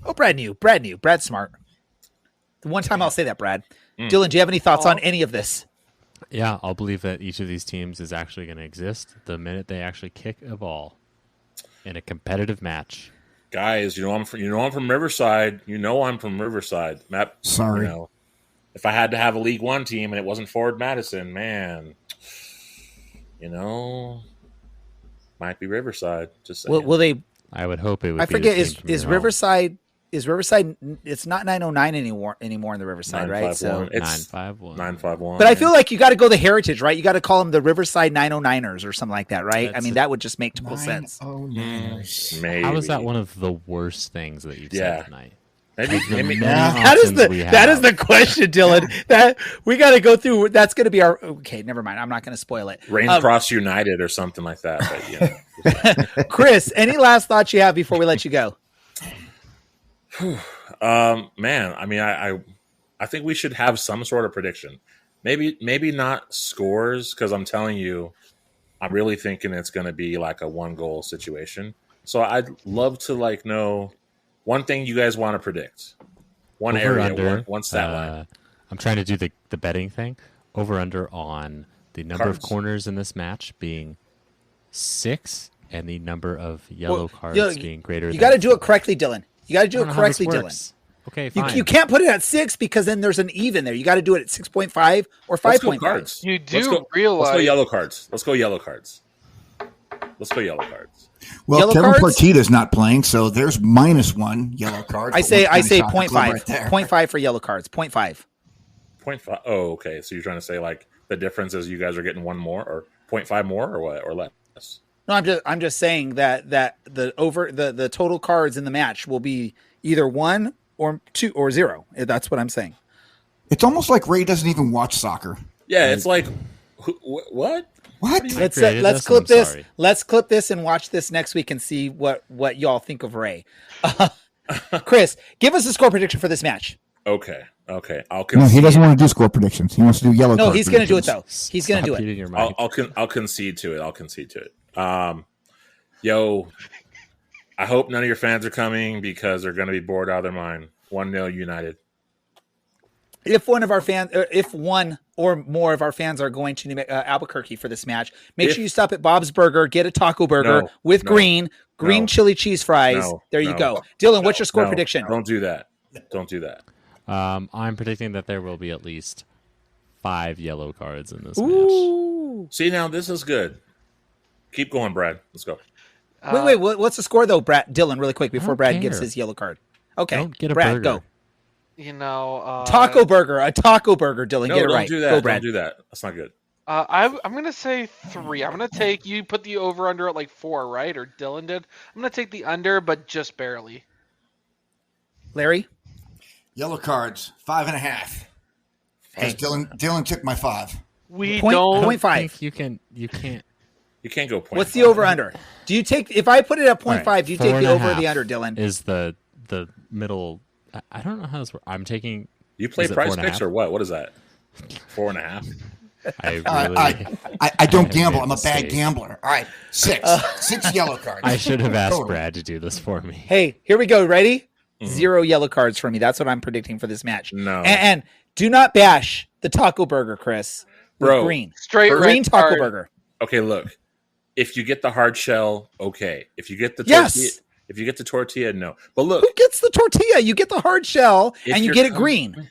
Oh, Brad knew. Brad's smart. The one time I'll say that, Brad. Dylan, do you have any thoughts on any of this? Yeah, I'll believe that each of these teams is actually going to exist the minute they actually kick a ball in a competitive match. Guys, I'm from Riverside. You know I'm from Riverside. Matt, Sorry. If I had to have a League One team and it wasn't Forward Madison, man, might be Riverside. Just saying. Will they? I would hope it would. I forget. Is home. Riverside? Is Riverside? It's not 909 anymore in the Riverside, right? 951. So It's 951. 951. But I feel like you got to go the heritage, right? You got to call them the Riverside 909ers or something like that, right? That's that would just make total sense. 909ers. Maybe. How is that one of the worst things that you've said tonight? Maybe. That is the question, Dylan. That we got to go through. That's going to be our. Okay, never mind. I'm not going to spoil it. Raincross United or something like that. But, Chris, any last thoughts you have before we let you go? Man, I mean, I think we should have some sort of prediction. Maybe not scores, because I'm telling you, I'm really thinking it's going to be like a 1-goal situation. So I'd love to know one thing you guys want to predict. One Over, area, under, one stat line. I'm trying to do the betting thing. Over under on the number of corners in this match being 6 and the number of yellow cards being greater. You got to do it correctly, Dylan. You got to do it correctly, Dylan. Okay, fine. You can't put it at 6 because then there's an even there. You got to do it at 6.5 or 5.5. You do realize. Let's go yellow cards. Let's go yellow cards. Well, Yellow Kevin cards? Partita's not playing, so there's -1 yellow card. I say Soccer 0.5. Club right there. 0.5 for yellow cards. 0.5. 0.5. Oh, okay. So you're trying to say the difference is you guys are getting 1 more or 0.5 more or what or less? No, I'm just saying that the total cards in the match will be either 1 or 2 or 0. That's what I'm saying. It's almost like Ray doesn't even watch soccer. Yeah, it's like what? What? Let's clip this. Sorry. Let's clip this and watch this next week and see what y'all think of Ray. Chris, give us a score prediction for this match. Okay. I'll No, he doesn't want to do score predictions. He wants to do yellow. No, he's going to do it though. He's going to do it. I'll concede to it. I hope none of your fans are coming because they're going to be bored out of their mind. 1-0 United. If one or more of our fans are going to Albuquerque for this match, make sure you stop at Bob's Burger, get a taco burger with green chili cheese fries. There you go. Dylan, what's your score prediction? Don't do that. I'm predicting that there will be at least 5 yellow cards in this match. See, now this is good. Keep going, Brad. Let's go. Wait. What's the score though, Brad? Dylan, really quick before Brad gives his yellow card. Okay, don't get a Brad, burger. go. Taco burger, a taco burger, Dylan. Get it right. Do that. Go, Brad. Don't do that. That's not good. I'm gonna say 3. I'm gonna take you put the over under at 4, right? Or Dylan did. I'm gonna take the under, but just barely. Larry, yellow cards 5.5. Because Dylan took my 5. We don't. don't 0.5. You can't. You can't go 0.5. What's the over under? Do you take if I put it at 0.5? Right, do you take the over or the under, Dylan? Is the middle? I don't know how this works. I'm taking. You play Price Picks or what? What is that? 4.5. I don't gamble. I'm a bad gambler. All right, 6 yellow cards. I should have asked Brad to do this for me. Hey, here we go. Ready? 0 yellow cards for me. That's what I'm predicting for this match. No, and do not bash the taco burger, Chris. Bro, green green taco burger. Okay, look. If you get the hard shell, okay. If you get the tortilla, if you get the tortilla, no. But look, who gets the tortilla? You get the hard shell and you get it green.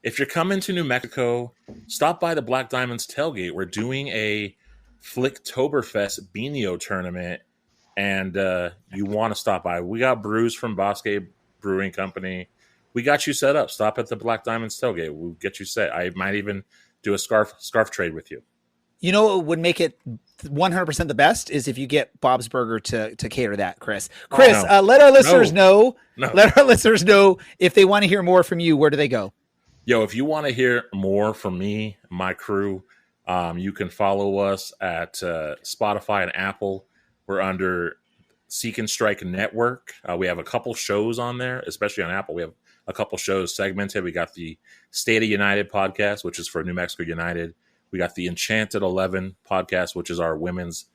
If you're coming to New Mexico, stop by the Black Diamonds tailgate. We're doing a Flicktoberfest Beanio tournament, and you want to stop by. We got brews from Bosque Brewing Company. We got you set up. Stop at the Black Diamonds tailgate. We'll get you set. I might even do a scarf trade with you. You know what would make it 100% the best is if you get Bob's Burger to cater that, Chris. Let our listeners know. Let our listeners know if they want to hear more from you. Where do they go? Yo, if you want to hear more from me, my crew, You can follow us at Spotify and Apple. We're under Seek and Strike Network. We have a couple shows on there, especially on Apple. We have a couple shows segmented. We got the State of United podcast, which is for New Mexico United. We got the Enchanted 11 podcast, which is our women's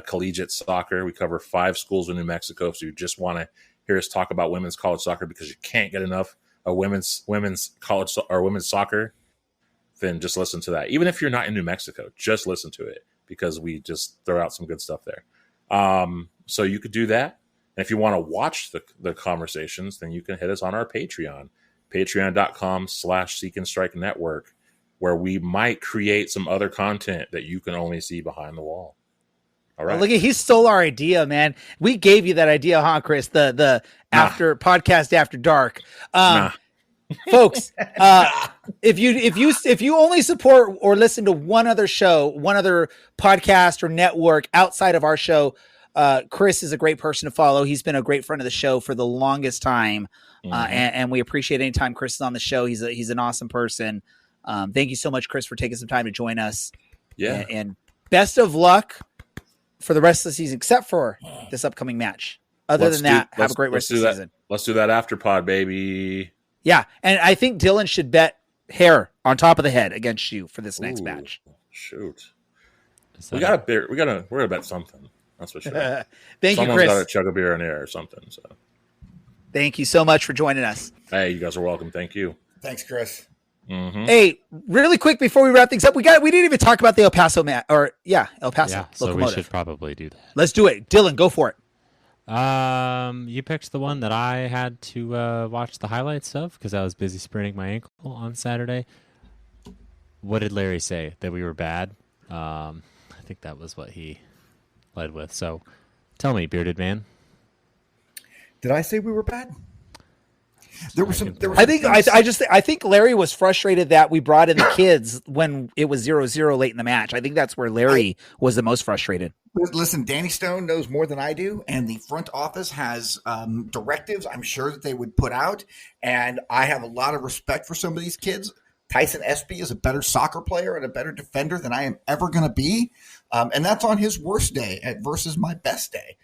collegiate soccer. We cover 5 schools in New Mexico. If you just want to hear us talk about women's college soccer because you can't get enough of women's college or women's soccer, then just listen to that. Even if you're not in New Mexico, just listen to it because we just throw out some good stuff there. So you could do that. And if you want to watch the conversations, then you can hit us on our Patreon, patreon.com/Seek and Strike Network, where we might create some other content that you can only see behind the wall. All right. Look at, he stole our idea, man. We gave you that idea, huh, Chris? The after podcast after dark. Folks, if you only support or listen to one other show, one other podcast or network outside of our show, Chris is a great person to follow. He's been a great friend of the show for the longest time. And we appreciate any time Chris is on the show. He's an awesome person. Thank you so much, Chris, for taking some time to join us. Yeah. And best of luck for the rest of the season, except for this upcoming match. Other than that, have a great rest of the season. Let's do that after pod, baby. Yeah, and I think Dylan should bet hair on top of the head against you for this next match. Shoot, we're gonna bet something. That's for sure. Thank you, Chris. Someone's got to chug a beer in air or something. So, thank you so much for joining us. Hey, you guys are welcome. Thank you. Thanks, Chris. Mm-hmm. Hey, really quick before we wrap things up, we didn't even talk about the El Paso match, El Paso. Yeah, so Locomotive. we should probably do that. Let's do it, Dylan. Go for it. You picked the one that I had to watch the highlights of because I was busy spraining my ankle on Saturday. What did Larry say? That we were bad? I think that was what he led with. So tell me, bearded man. Did I say we were bad? There were some. I think Larry was frustrated that we brought in the kids when it was 0-0 late in the match. I think that's where Larry was the most frustrated. Listen, Danny Stone knows more than I do, and the front office has directives I'm sure that they would put out, and I have a lot of respect for some of these kids. Tyson Espy is a better soccer player and a better defender than I am ever going to be, and that's on his worst day versus my best day.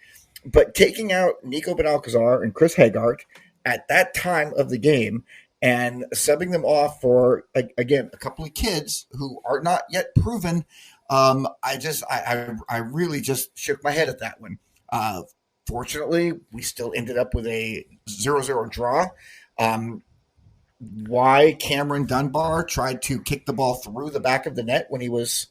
But taking out Nico Benalcazar and Chris Hagart at that time of the game and subbing them off for, again, a couple of kids who are not yet proven, I really just shook my head at that one. Fortunately, we still ended up with a 0-0 draw. Why Cameron Dunbar tried to kick the ball through the back of the net when he was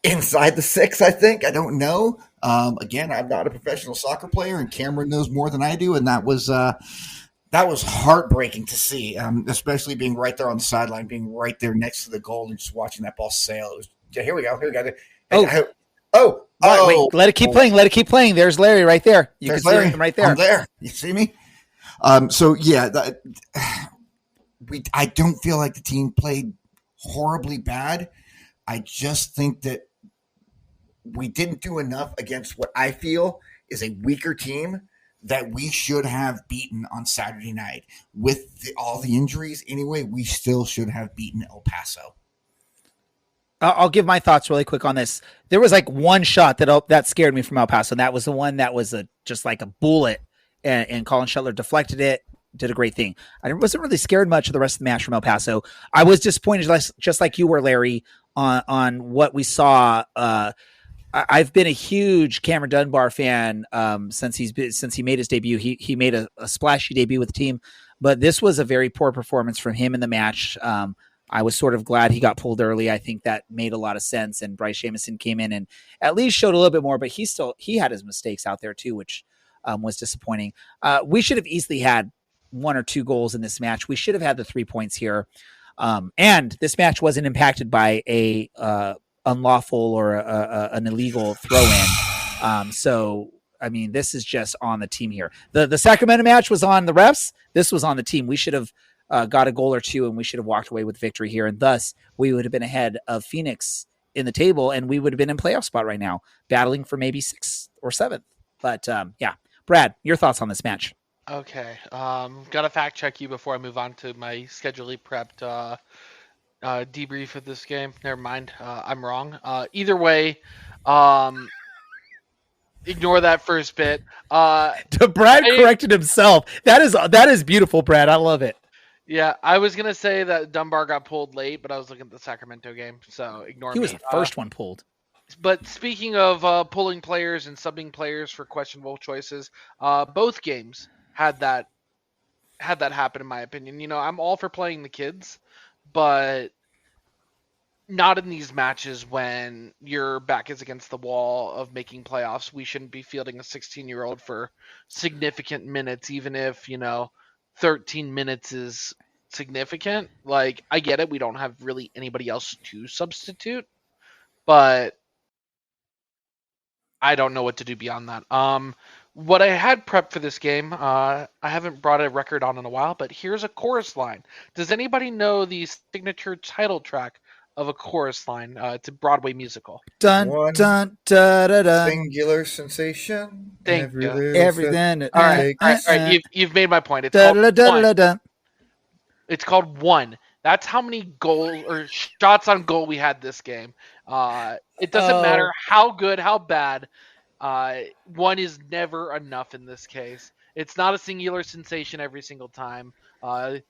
inside the 6, I think. I don't know. Again, I'm not a professional soccer player, and Cameron knows more than I do, and that was heartbreaking to see, especially being right there on the sideline, being right there next to the goal and just watching that ball sail. It was, here we go. Wait, let it keep playing. Let it keep playing. There's Larry right there. You can see him right there. I'm there. You see me? I don't feel like the team played horribly bad. I just think that we didn't do enough against what I feel is a weaker team that we should have beaten on Saturday night. With all the injuries anyway, we still should have beaten El Paso. I'll give my thoughts really quick on this. There was like one shot that scared me from El Paso, and that was the one that was just like a bullet, and Colin Shetler deflected it, did a great thing. I wasn't really scared much of the rest of the match from El Paso. I was disappointed, just like you were, Larry, on what we saw. I've been a huge Cameron Dunbar fan since he made his debut. He made a splashy debut with the team, but this was a very poor performance from him in the match. I was sort of glad he got pulled early. I think that made a lot of sense, and Bryce Jamison came in and at least showed a little bit more, but he had his mistakes out there too, which was disappointing. We should have easily had 1 or 2 goals in this match. We should have had the 3 points here. And this match wasn't impacted by a unlawful or an illegal throw-in. So, I mean, this is just on the team here. The Sacramento match was on the refs. This was on the team. We should have got a goal or 2, and we should have walked away with victory here. And thus, we would have been ahead of Phoenix in the table, and we would have been in playoff spot right now, battling for maybe 6th or 7th. But, yeah. Brad, your thoughts on this match? Okay. Gotta fact check you before I move on to my schedulely prepped debrief of this game. Never mind. I'm wrong. Either way, ignore that first bit. Brad corrected himself. That is beautiful, Brad. I love it. Yeah, I was gonna say that Dunbar got pulled late, but I was looking at the Sacramento game, so ignore me. He was the first one pulled. But speaking of pulling players and subbing players for questionable choices, both games had that happen, in my opinion. You know, I'm all for playing the kids, but not in these matches when your back is against the wall of making playoffs. We shouldn't be fielding a 16-year-old for significant minutes, even if, 13 minutes is significant. Like, I get it. We don't have really anybody else to substitute, but I don't know what to do beyond that. What I had prepped for this game, I haven't brought a record on in a while, but here's a chorus line. Does anybody know the signature title track of a chorus line? It's a Broadway musical. Dun, One dun, da, da, da. singular sensation. Thank you. Everything. All right. You've made my point. It's Da, called da, da, da, One. da. It's called One. That's how many goals or shots on goal we had this game. It doesn't matter how good, how bad. One is never enough in this case. It's not a singular sensation every single time.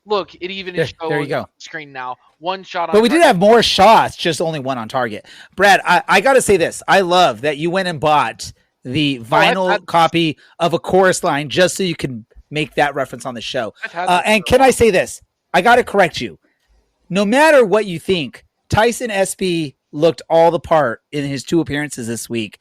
Look, it even is There you showing go. on the screen now. One shot on But we did target. have more shots, just only one on target. Brad, I got to say this. I love that you went and bought the vinyl copy of a chorus line just so you can make that reference on the show. I've had this And for a can I while. say this? I got to correct you. No matter what you think, Tyson SB looked all the part in his 2 appearances this week.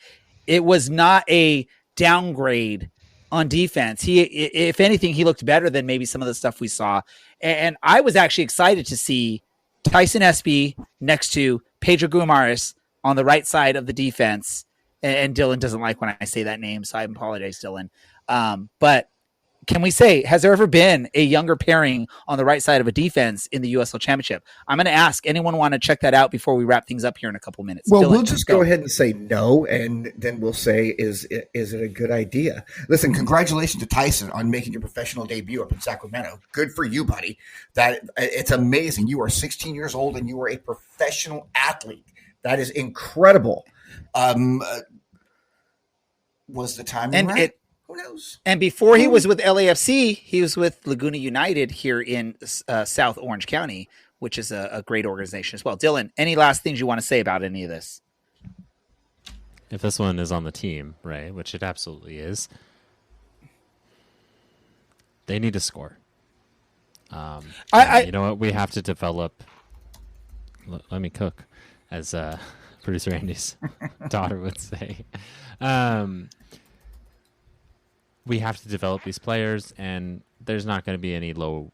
It was not a downgrade on defense. If anything, he looked better than maybe some of the stuff we saw. And I was actually excited to see Tyson SB next to Pedro Guimaraes on the right side of the defense. And Dylan doesn't like when I say that name, so I apologize, Dylan. But can we say, has there ever been a younger pairing on the right side of a defense in the USL Championship? I'm going to ask anyone want to check that out before we wrap things up here in a couple minutes. Well, Dylan, we'll just go ahead and say no, and then we'll say, is it a good idea? Listen, congratulations to Tyson on making your professional debut up in Sacramento. Good for you, buddy. That it's amazing. You are 16 years old and you are a professional athlete. That is incredible. Was the timing right? Who knows? And before he was with LAFC, he was with Laguna United here in South Orange County, which is a great organization as well. Dylan, any last things you want to say about any of this? If this one is on the team, right, which it absolutely is, they need to score. You know what? We have to develop. Let me cook, as producer Andy's daughter would say. We have to develop these players, and there's not going to be any low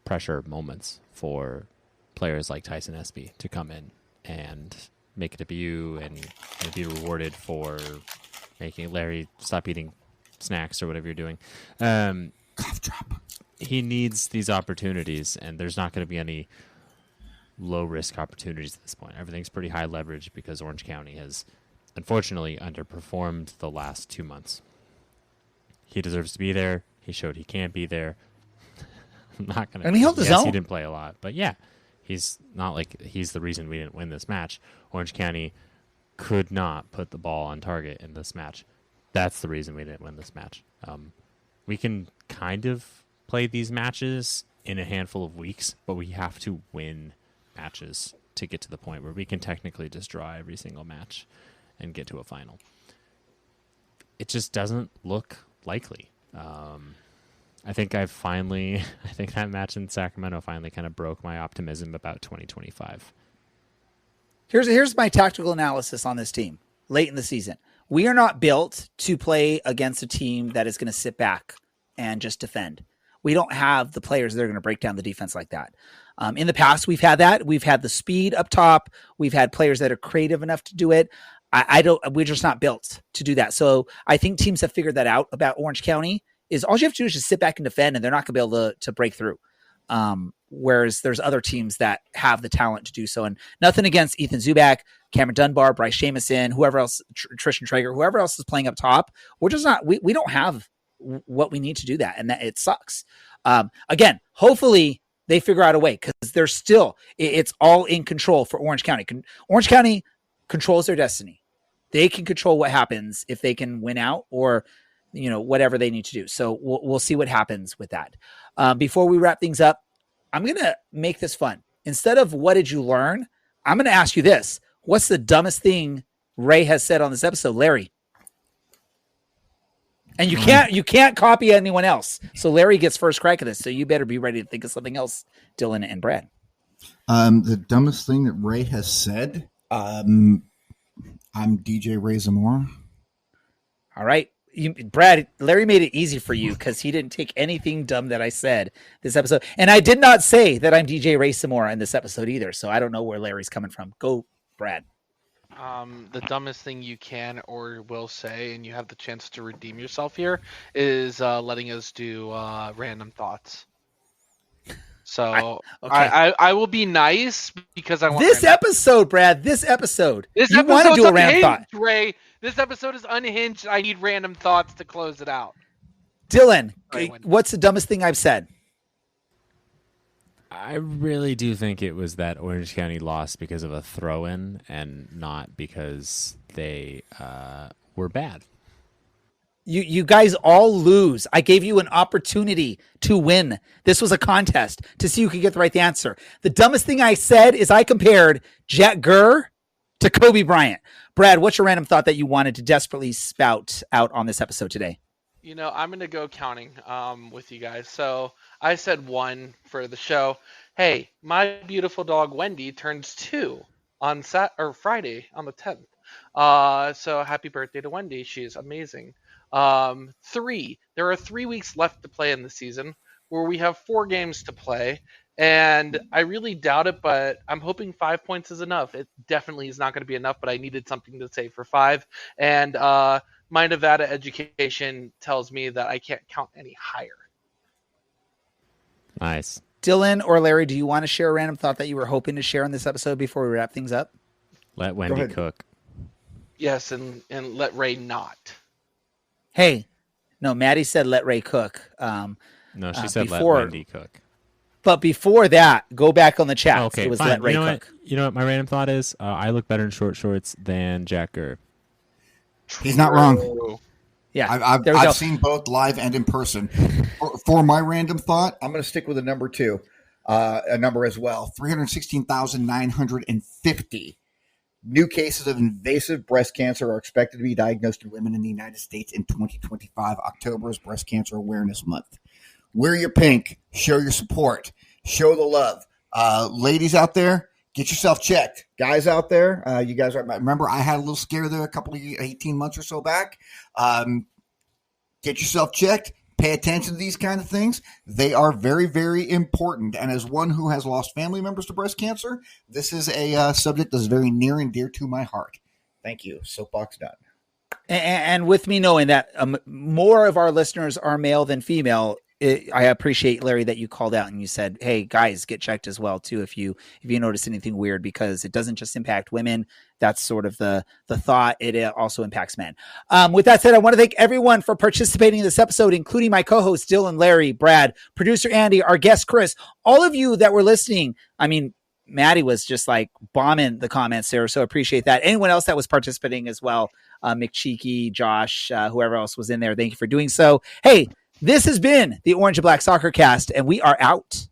pressure moments for players like Tyson Espy to come in and make a debut and be rewarded for making Larry stop eating snacks or whatever you're doing. Cough drop. He needs these opportunities, and there's not going to be any low risk opportunities at this point. Everything's pretty high leverage because Orange County has unfortunately underperformed the last 2 months. He deserves to be there. He showed he can be there. I'm not gonna. And he held his own. He didn't play a lot, but yeah, he's not like he's the reason we didn't win this match. Orange County could not put the ball on target in this match. That's the reason we didn't win this match. We can kind of play these matches in a handful of weeks, but we have to win matches to get to the point where we can technically just draw every single match and get to a final. It just doesn't look likely. I think that match in Sacramento finally kind of broke my optimism about 2025. Here's my tactical analysis on this team late in the season. We are not built to play against a team that is going to sit back and just defend. We don't have the players that are going to break down the defense like that. In the past, we've had that. We've had the speed up top. We've had players that are creative enough to do it. We're just not built to do that. So I think teams have figured that out about Orange County is all you have to do is just sit back and defend, and they're not going to be able to break through. Whereas there's other teams that have the talent to do so. And nothing against Ethan Zubak, Cameron Dunbar, Bryce Jamison, whoever else, Tristan Traeger, whoever else is playing up top. We're just not, we don't have what we need to do that. And that it sucks. Again, hopefully they figure out a way because they're still, it's all in control for Orange County. Orange County controls their destiny. They can control what happens if they can win out or, whatever they need to do. So we'll see what happens with that. Before we wrap things up, I'm going to make this fun. Instead of what did you learn, I'm going to ask you this. What's the dumbest thing Ray has said on this episode, Larry? And you can't copy anyone else. So Larry gets first crack at this. So you better be ready to think of something else, Dylan and Brad. The dumbest thing that Ray has said, I'm DJ Ray Zamora. All right. Brad, Larry made it easy for you because he didn't take anything dumb that I said this episode. And I did not say that I'm DJ Ray Zamora in this episode either. So I don't know where Larry's coming from. Go, Brad. The dumbest thing you can or will say, and you have the chance to redeem yourself here, is letting us do random thoughts. So I will be nice because I want this episode, Brad. This episode. You want to do a random thought, Ray. This episode is unhinged. I need random thoughts to close it out. Dylan, what's the dumbest thing I've said? I really do think it was that Orange County lost because of a throw-in and not because they were bad. You guys all lose. I gave you an opportunity to win. This was a contest to see who could get the right answer. The dumbest thing I said is I compared Jack Gurr to Kobe Bryant. Brad, what's your random thought that you wanted to desperately spout out on this episode today? I'm going to go counting with you guys. So I said 1 for the show. Hey, my beautiful dog Wendy turns 2 on Friday on the 10th. So happy birthday to Wendy. She is amazing. 3, there are 3 weeks left to play in the season where we have 4 games to play. And I really doubt it, but I'm hoping 5 points is enough. It definitely is not going to be enough, but I needed something to say for 5. And my Nevada education tells me that I can't count any higher. Nice. Dylan or Larry, do you want to share a random thought that you were hoping to share on this episode before we wrap things up? Let Wendy cook. Yes, and let Ray not. Hey, no, Maddie said let Ray cook. No, she said let Wendy cook. But before that, go back on the chat. Okay, it was fine. let Ray cook. You know what my random thought is? I look better in short shorts than Jack Gurr. He's not wrong. Yeah, I've seen both live and in person. For my random thought, I'm going to stick with a number 2, a number as well. 316,950 new cases of invasive breast cancer are expected to be diagnosed in women in the United States in 2025. October is Breast Cancer Awareness Month. Wear your pink. Show your support. Show the love. Ladies out there, get yourself checked. Guys out there, you guys remember I had a little scare there a couple of 18 months or so back. Get yourself checked. Pay attention to these kind of things. They are very, very important. And as one who has lost family members to breast cancer, this is a subject that's very near and dear to my heart. Thank you. Soapbox done. And with me knowing that more of our listeners are male than female, I appreciate, Larry, that you called out and you said, hey, guys, get checked as well, too, if you notice anything weird, because it doesn't just impact women. That's sort of the thought. It also impacts men. With that said, I want to thank everyone for participating in this episode, including my co-hosts, Dylan, Larry, Brad, producer Andy, our guest, Chris, all of you that were listening. I mean, Maddie was just like bombing the comments there, so appreciate that. Anyone else that was participating as well, McCheeky, Josh, whoever else was in there, thank you for doing so. Hey, this has been the Orange and Black Soccer Cast, and we are out.